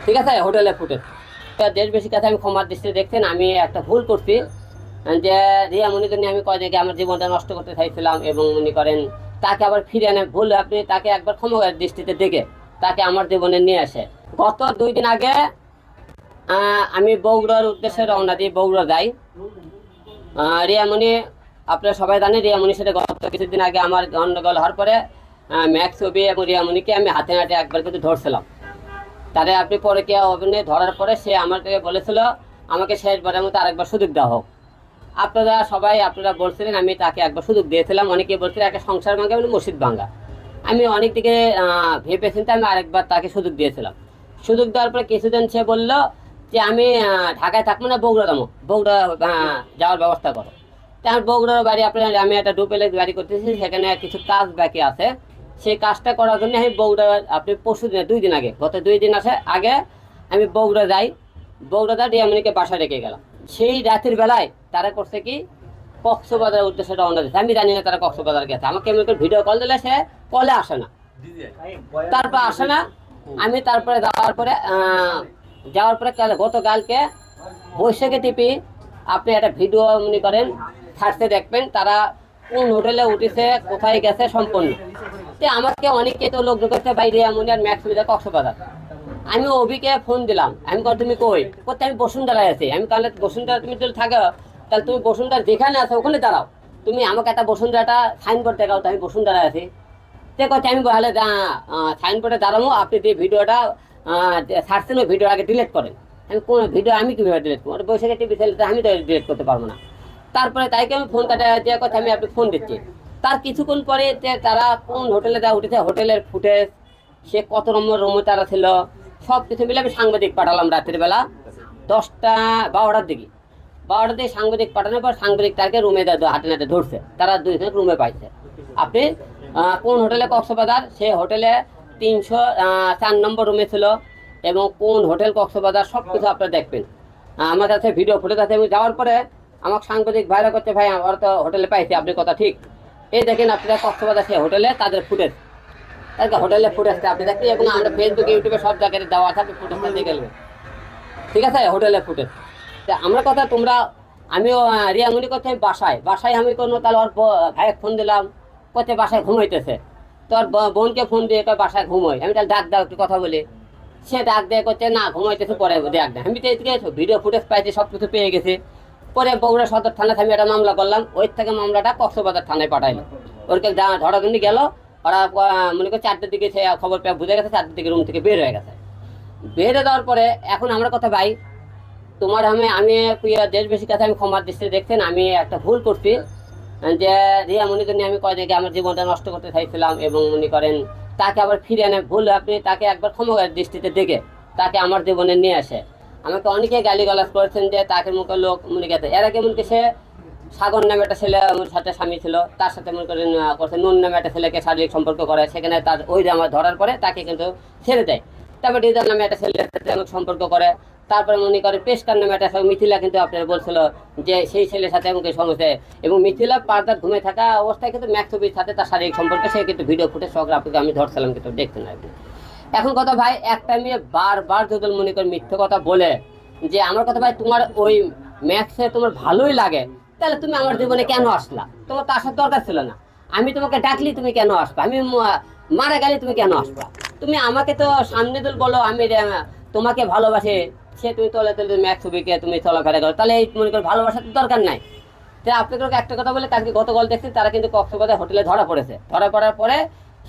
ঠিক আছে, হোটেলে ফুটেজ। দেশবাসীর কাছে আমি ক্ষমার দৃষ্টিতে দেখছেন, আমি একটা ভুল করছি যে রিয়া মনিকে নিয়ে আমি কয় জায়গায় আমার জীবনটা নষ্ট করতে চাইছিলাম এবং মনে করেন তাকে আবার ফিরে আনে ভুল, আপনি তাকে একবার ক্ষমার দৃষ্টিতে দেখে তাকে আমার জীবনে নিয়ে আসে। গত 2 দিন আগে আমি বগুড়ার উদ্দেশ্যে রওনা দিই, বগুড়া যাই। রিয়ামণি, আপনারা সবাই জানেন রিয়ামণির সাথে গত কিছুদিন আগে আমার গন্ডগোল হওয়ার পরে ম্যাক্স ছবি এবং রিয়ামণিকে আমি হাতে নাতে একবার কিন্তু ধরছিলাম। তারে আপনি পরে কে অভিনয় ধরার পরে সে আমাকে বলেছিল আমাকে শেষবারের মতো আরেকবার সুযোগ দেওয়া হোক। আপনারা বলছিলেন, আমি তাকে একবার সুযোগ দিয়েছিলাম। অনেকে বলছিলেন একটা সংসার ভাঙ্গা মানে মসজিদ ভাঙ্গা। আমি অনেক দিকে ভেবে চিন্তে আমি আরেকবার তাকে সুযোগ দিয়েছিলাম। সুযোগ দেওয়ার পরে কিছুদিন সে বলল যে আমি ঢাকায় থাকবো না, বগুড়া যাবো, বগুড়া যাওয়ার ব্যবস্থা করো। তার বগুড়ার বাড়ি আপনার আমি একটা ডুপ্লেক্স বাড়ি করতেছি, সেখানে কিছু কাজ বাকি আছে। সেই কাজটা করার জন্য আমি বগুড়া, আপনি পরশু দিনে 2 দিন আগে, গত 2 দিন আগে আমি বগুড়া যাই। বগুড়া যাই রিয়ামণিকে বাসায় রেখে গেলাম। সেই রাতের বেলায় তারা করছে কি কক্সবাজারের উদ্দেশ্যে রওনা দিচ্ছে। আমি জানি না তারা কক্সবাজার গেছে। আমাকে এমনি করে ভিডিও কল দিলে সে কলে আসে না, তারপর আসে না। আমি তারপরে যাওয়ার পরে গতকালকে বৈশাখী টিপি আপনি একটা ভিডিও মনে করেন ছাড়তে দেখবেন তারা কোন হোটেলে উঠেছে, কোথায় গেছে সম্পূর্ণ। তো আমাকে অনেকে তো লোক করছে বাইরে এমন আর ম্যাক্স কক্সবাজার। আমি অভিকে ফোন দিলাম, আমি তুমি কই করতে, আমি বসুন্ধরায় আছি। আমি তাহলে বসুন্ধরা তুমি যদি থাকো তাহলে তুমি বসুন্ধরা যেখানে আছো ওখানে দাঁড়াও, তুমি আমাকে একটা বসুন্ধরাটা সাইনবোর্ড দেখাও তো আমি বসুন্ধরায় আছি। সে কথা আমি বলে সাইনবোর্ডে দাঁড়াবো, আপনি যে ভিডিওটা ছাড়ছেন ওই ভিডিও আগে ডিলিট করেন। আমি কোন ভিডিও আমি কীভাবে ডিলিট করবো, বৈশাখী টিভি চ্যানেলটা আমি তো ডিলিট করতে পারবো না। তারপরে তাইকে আমি ফোন কাটা যে কথা আমি আপনি ফোন দিচ্ছি। তার কিছুক্ষণ পরে তারা কোন হোটেলে যা উঠেছে, হোটেলের ফুটেজ, সে কত নম্বর রুমে তারা ছিল, সব কিছু মিলে আমি সাংবাদিক পাঠালাম রাতের বেলা 10টা 12টার দিকে। 12টার দিকে সাংবাদিক পাঠানোর পর সাংবাদিক তাকে রুমে হাতে নাতে ধরছে, তারা 2জন রুমে পাইছে। আপনি কোন হোটেলে কক্সবাজার, সে হোটেলে 304 নম্বর রুমে ছিল এবং কোন হোটেল কক্সবাজার সব কিছু আপনারা দেখবেন। আমার কাছে ভিডিও ফুটেজ আছে। আমি যাওয়ার পরে আমাকে সাংবাদিক ভাইরা করতে, ভাই আমার তো হোটেলে পাইছি, আপনি কথা ঠিক। এই দেখেন আপনারা কক্সবাজার সে হোটেলে তাদের ফুটেজ, হোটেলে ফুটেজটা আপনি দেখেন এবং আমরা ফেসবুক ইউটিউবে সব জায়গায় দেওয়া আছে, আপনি ফুটেজটা দিয়ে গেলেন। ঠিক আছে, হোটেলে ফুটেজ। তা আমার কথা তোমরা, আমিও রিয়ামণি করতে আমি বাসায় আমি কোনো তাহলে ওর ভাইয়ের ফোন দিলাম, কোথায় বাসায় ঘুমাইতেছে। তোর বোনকে ফোন দিয়ে বাসায় ঘুমোয়। আমি তাহলে ডাক দাও একটু কথা বলি। সে ডাক দেয় করছে না ঘুমাইতেছে, পরে ডাক দেয়। আমি তো এদিকে ভিডিও ফুটেজ পাইছি, সব কিছু পেয়ে গেছি। পরে বগুড়া সদর থানায় আমি একটা মামলা করলাম, ওই থেকে মামলাটা কক্সবাজার থানায় পাঠাইলো। ওরকে ধরার জন্য গেল। ওরা মনে করি 4টার দিকে সে খবর পেয়ে বুঝে গেছে, 4টার দিকে রুম থেকে বের হয়ে গেছে। বের হয়ে যাওয়ার পরে এখন আমরা কথা ভাই তোমার আমি দেশবাসীর কাছে আমি ক্ষমার দৃষ্টিতে দেখছেন, আমি একটা ভুল করছি যে রিয়ামণিকে নিয়ে আমি কয় জায়গায় আমার জীবনটা নষ্ট করতে চাইছিলাম এবং মনে করেন তাকে আবার ফিরে আনে ভুল, আপনি তাকে একবার ক্ষমার দৃষ্টিতে দেখে তাকে আমার জীবনে নিয়ে আসে। আমাকে অনেকে গালিগালাজ করেছেন যে তাকে মুখে লোক মনে গেছে। এর আগে মনে সে সাগর নামে একটা ছেলে আমার সাথে স্বামী ছিল, তার সাথে মনে করেন করছে নুন নামে একটা ছেলেকে শারীরিক সম্পর্ক করে, সেখানে তার ওই যে আমার ধরার পরে তাকে কিন্তু ছেড়ে দেয়। তারপরে ডিজার নামে একটা ছেলের সাথে সম্পর্ক করে, তারপরে মনে করে পেশকার নামে একটা মিথিলা কিন্তু আপনার বলছিল যে সেই ছেলের সাথে আমাকে সমস্যা, এবং মিথিলা পার্দার ঘুমে থাকা অবস্থায় কিন্তু ম্যাক্সবির সাথে তার শারীরিক সম্পর্ক, সে কিন্তু ভিডিও ফুটেজ সহ আপনাকে আমি ধরছিলাম কিন্তু দেখছেন আর কি। এখন কথা ভাই, একটা মেয়ে বারবার যদি মনে করি মিথ্যে কথা বলে যে আমার কথা ভাই তোমার ওই ম্যাক্সে তোমার ভালোই লাগে, তাহলে তুমি আমার জীবনে কেন আসলা? তোমার তো আসার দরকার ছিল না। আমি তোমাকে ডাকলি তুমি কেন আসবা? আমি মারা গেলে তুমি কেন আসবা? তুমি আমাকে তো সামনে দিল বলো আমি তোমাকে ভালোবাসে, সে তুমি তোলে ম্যাক্স ছবিকে তুমি চলাফেরা করো, তাহলে এই মনে করো ভালোবাসার তো দরকার নাই। তো আপনাদেরকে একটা কথা বলে, কালকে গতকাল দেখছি তারা কিন্তু কক্সবাজার হোটেলে ধরা পড়েছে। ধরা পড়ার পরে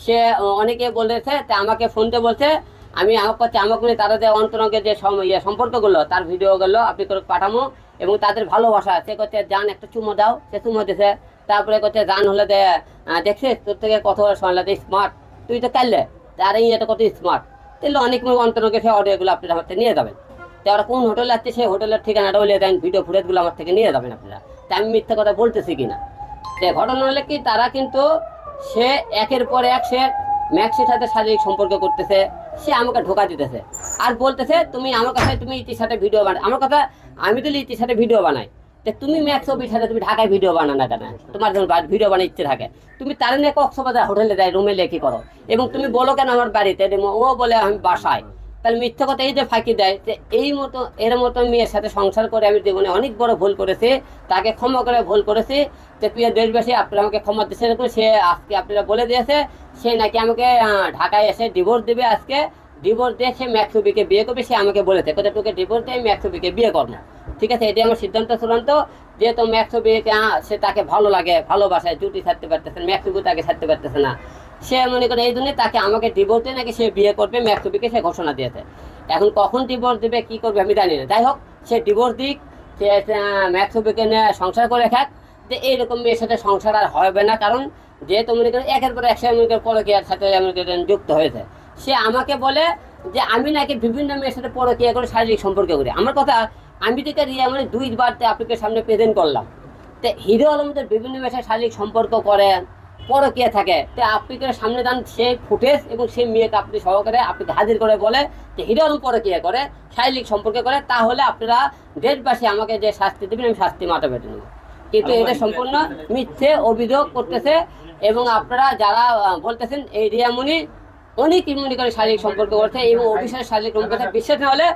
সে অনেকে বলেছে, তা আমাকে ফোনতে বলছে, আমি আমাকে তারা যে অন্তরঙ্গের যে সম্পর্কগুলো তার ভিডিওগুলো আপনি করে পাঠামো এবং তাদের ভালোবাসা, সে করছে যান একটা চুমো দাও, সে চুমো দিছে। তারপরে করছে যান হলে দেখছিস তোর থেকে কত শোনালে স্মার্ট, তুই তো কাললে তার এটা কত স্মার্ট, তাহলে অনেক অন্তরঙ্গের সে অডিওগুলো আপনারা আমার থেকে নিয়ে যাবেন। তো ওরা কোন হোটেলে আসছে সেই হোটেলের ঠিকানাটা বলে দেন, ভিডিও ফুটেজগুলো আমার থেকে নিয়ে যাবেন আপনারা। তা আমি মিথ্যা কথা বলতেছি কিনা? যে ঘটনা হলে কি তারা কিন্তু সে একের পর এক সে ম্যাক্সের সাথে শারীরিক সম্পর্ক করতেছে, সে আমাকে ধোকা দিতেছে আর বলতেছে তুমি আমার কাছে তুমি ইতির সাথে ভিডিও বানাই। আমার কথা আমি তো ইতির সাথে ভিডিও বানাই, তো তুমি ম্যাক্স অফিস সাথে তুমি ঢাকায় ভিডিও বানা না কেন? তোমার যখন ভিডিও বানাই ইচ্ছে থাকে তুমি তার নিয়ে কক্সবাজার হোটেলে যাই রুমে লেখি করো এবং তুমি বলো কেন আমার বাড়িতে? ও বলে আমি বাসায়। তাহলে মিথ্যা কথা এই যে ফাঁকি দেয়, যে এর মতো মেয়ের সাথে সংসার করে আমি জীবনে অনেক বড় ভুল করেছি, তাকে ক্ষমা করে ভুল করেছি। তো প্রিয় দেশবাসী, আপনারা আমাকে ক্ষমা দিচ্ছেন। সে আজকে আপনারা বলে দিয়েছে সে নাকি আমাকে ঢাকায় এসে ডিভোর্স দেবে। আজকে ডিভোর্স দিয়ে সে ম্যাক্সুবিকে বিয়ে করবে। সে আমাকে বলেছে কোথায় তোকে ডিভোর্স দিয়ে আমি ম্যাক্সুবিকে বিয়ে করবো। ঠিক আছে, এটাই আমার সিদ্ধান্ত চূড়ান্ত। যেহেতু ম্যাক্সুবিকে সে তাকে ভালো লাগে, ভালোবাসায়, জুটি ছাড়তে পারতেছে না, ম্যাক্সুবি তাকে ছাড়তে পারতেছে না। সে মনে করে এই জন্য তাকে আমাকে ডিভোর্স দিয়ে নাকি সে বিয়ে করবে ম্যাক্সুবিকে, সে ঘোষণা দিয়েছে। এখন কখন ডিভোর্স দেবে, কী করবে আমি জানি না। যাই হোক, সে ডিভোর্স দিক, সে ম্যাক্সুবিকে নিয়ে সংসার করে খাক। যে এইরকম মেয়ের সাথে সংসার আর হবে না, কারণ যেহেতু মনে করেন একের পর একশো মনে করে পরকীয়ার সাথে যুক্ত হয়েছে। সে আমাকে বলে যে আমি নাকি বিভিন্ন মেয়ের সাথে পরকীয়া করে শারীরিক সম্পর্ক করি। আমার কথা, আমি থেকে রিয়া মানে 2 বার আপনাকে সামনে প্রেজেন্ট করলাম। তো হিরো আলমদের বিভিন্ন মেয়ের সাথে শারীরিক সম্পর্ক করে, পরকীয়া থাকে। তো আপনাকে সামনে দান সেই ফুটেজ এবং সেই মেয়েকে আপনি সহকারে আপনাকে হাজির করে বলে যে হিরো আলম পরকীয়া করে, শারীরিক সম্পর্ক করে, তাহলে আপনারা দেশবাসী আমাকে যে শাস্তি দেবেন আমি শাস্তি মাথা পেতে নেব। কিন্তু এটা সম্পূর্ণ মিথ্যে অভিযোগ করতেছে। এবং আপনারা যারা বলতেছেন এই রিয়ামণি অনেক মনে করে শারীরিক সম্পর্ক করছে এবং অভিশ্বাস শারীরিক সম্পর্ক বিশ্বাস না হলে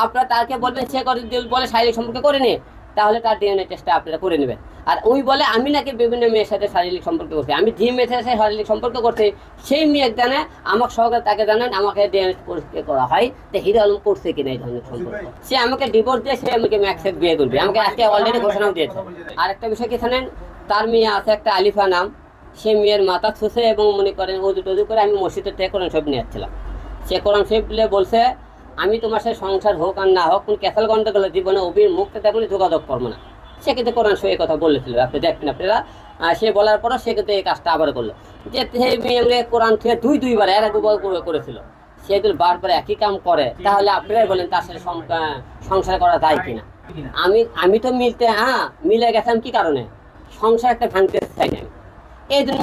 আপনারা তাকে বলবেন সে করে বলে শারীরিক সম্পর্ক করে নি, তাহলে তার ডিএনএ টেস্টটা আপনারা করে নেবেন। আর ওই বলে আমি নাকি বিভিন্ন মেয়ের সাথে শারীরিক সম্পর্ক করছি, আমি যে মেয়ের সাথে শারীরিক সম্পর্ক করছি সেই মেয়ে জানে, আমাকে সহকারে তাকে জানেন, আমাকে ডিএনএ পরীক্ষা করা হয় যে হিরো আলম করছে কিনা এই ধরনের সম্পর্ক। সে আমাকে ডিভোর্স দিয়ে সে আমাকে ম্যাক্সের বিয়ে করবে, আমাকে আজকে অলরেডি ঘোষণাও দিয়েছে। আর একটা বিষয় কি জানেন, তার মেয়ে আছে একটা আলিফা নাম, সে মেয়ের মাথা ছুঁছে এবং মনে করেন অজু টজু করে আমি মসজিদের থেকে কোরআন শরীফ নিয়ে যাচ্ছিলাম। সে কোরআন শরীফ বলে বলছে আমি তোমার সাথে সংসার হোক আর না হোক, কোন ক্যাসাল গন্ডগোলের জীবনে অভির মুখটা তেমনি যোগাযোগ করবো না। সে কিন্তু কোরআন শরীফের কথা বলেছিল, আপনি দেখবেন আপনারা। সে বলার পরও সে কিন্তু এই কাজটা আবার করলো, যে সেই মেয়ে কোরআন থেকে 2-2 বার এর আগে করেছিল। সে যদি বারবার একই কাম করে তাহলে আপনারাই বলেন তার সাথে সংসার করা যায় কিনা। আমি তো মিলে গেছিলাম কি কারণে, সংসার একটা ভাঙতে চাই না, এই জন্য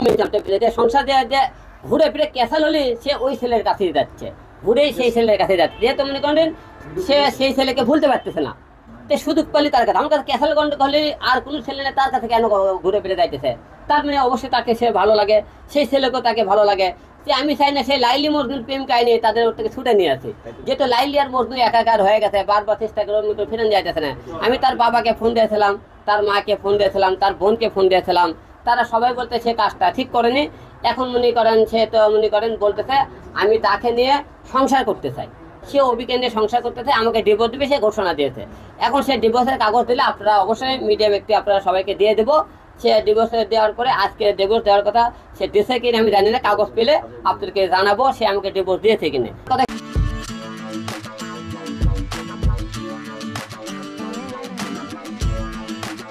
সংসার যে ঘুরে ফিরে ক্যাসাল হলে সে ওই ছেলের কাছেই যাচ্ছে, ঘুরেই সেই ছেলের কাছে যাচ্ছে। যেহেতু মনে করেন সে সেই ছেলেকে ভুলতে পারতেছে না, তো সুযোগ পালি তার কাছে। আমার কাছে ক্যাসাল গন্ড হলে আর কোনো ছেলে না, তার কাছে কেন ঘুরে ফিরে যাইতেছে, তার মানে অবশ্যই তাকে সে ভালো লাগে, সেই ছেলেকেও তাকে ভালো লাগে। যে আমি চাই না সেই লাইলি মজনুর প্রেম কাহিনী তাদের ওর থেকে ছুটে নিয়ে আসি, যেহেতু লাইলি আর মজনু একাকার হয়ে গেছে, বারবার চেষ্টা করে ফিরে যাইতেছে না। আমি তার বাবাকে ফোন দিয়েছিলাম, তার মাকে ফোন দিয়েছিলাম, তার বোনকে ফোন দিয়েছিলাম, তারা সবাই বলতে সে কাজটা ঠিক করেনি। এখন মনে করেন সে তো মনে করেন বলতেছে আমি তাকে নিয়ে সংসার করতে চাই, সে অভিকে নিয়ে সংসার করতে চাই, আমাকে ডিভোর্স দিবে সে ঘোষণা দিয়েছে। এখন সে ডিভোর্সের কাগজ দিলে আপনারা অবশ্যই মিডিয়া ব্যক্তি আপনারা সবাইকে দিয়ে দেবো। সে ডিভোর্স দেওয়ার পরে আজকে ডিভোর্স দেওয়ার কথা সে দিয়েছে কিনা আমি জানি না, কাগজ পেলে আপনাদেরকে জানাবো সে আমাকে ডিভোর্স দিয়েছে কিনা কথা।